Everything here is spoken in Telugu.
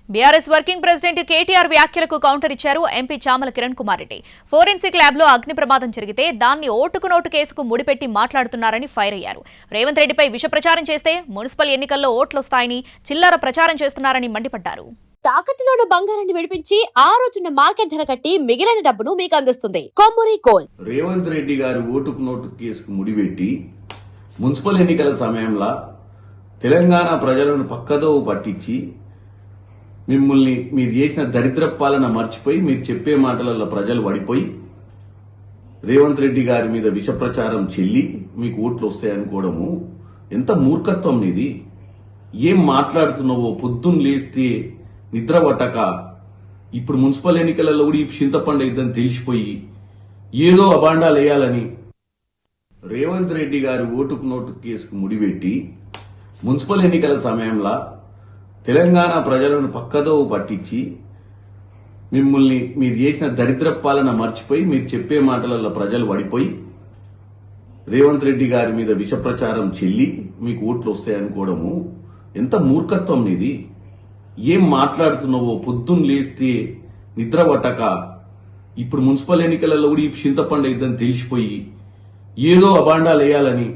బీఆర్ఎస్ వర్కింగ్ ప్రెసిడెంట్ కేటీఆర్ వ్యాఖ్యలకు కౌంటర్ ఇచ్చారు MP Chamala Kiran Kumar Reddy. Forensic lab లో అగ్ని ప్రమాదం జరిగితే దాన్ని ఓటుకు నోటు కేసుకు ముడిపెట్టి మాట్లాడుతున్నారని ఫైర్ అయ్యారు. రేవంత్ రెడ్డిపై విష ప్రచారం చేస్తే మున్సిపల్ ఎన్నికల్లో ఓట్లొస్తాయని చిల్లర ప్రచారం చేస్తున్నారని మండిపడ్డారు. తాకట్టులోని బంగారాన్ని విడిపించి ఆ రోజున మార్కెట్ ధర కట్టి మిగిలిన డబ్బును మీకు అందిస్తుంది కొమ్మూరి గోల్డ్. రేవంత్ రెడ్డి గారు ఓటుకు నోటు కేసుకు ముడిపెట్టి మున్సిపల్ ఎన్నికల సమయంలో తెలంగాణ ప్రజలను పక్కదోవ పట్టించి మిమ్మల్ని మీరు చేసిన దరిద్ర పాలన మర్చిపోయి మీరు చెప్పే మాటలలో ప్రజలు పడిపోయి రేవంత్ రెడ్డి గారి మీద విష ప్రచారం చెల్లి మీకు ఓట్లు వస్తాయనుకోవడము ఎంత మూర్ఖత్వం ఇది. ఏం మాట్లాడుతున్నావో పొద్దున్న లేస్తే నిద్ర పట్టక ఇప్పుడు మున్సిపల్ ఎన్నికలలో కూడా ఈ చింతపండు ఇద్దని తెలిసిపోయి ఏదో అబాండాలు వేయాలని రేవంత్ రెడ్డి గారి ఓటుకు నోటు కేసుకు ముడిపెట్టి మున్సిపల్ ఎన్నికల సమయంలో తెలంగాణ ప్రజలను పక్కదోవ పట్టించి మిమ్మల్ని మీరు చేసిన దరిద్ర పాలన మర్చిపోయి మీరు చెప్పే మాటలలో ప్రజలు పడిపోయి రేవంత్ రెడ్డి గారి మీద విష ప్రచారం చెల్లి మీకు ఓట్లు వస్తాయనుకోవడము ఎంత మూర్ఖత్వం ఇది. ఏం మాట్లాడుతున్నావో పొద్దున్న లేస్తే నిద్ర పట్టక ఇప్పుడు మున్సిపల్ ఎన్నికలలో కూడా ఈ చింతపండు ఇద్దని తెలిసిపోయి ఏదో అబాండాలు వేయాలని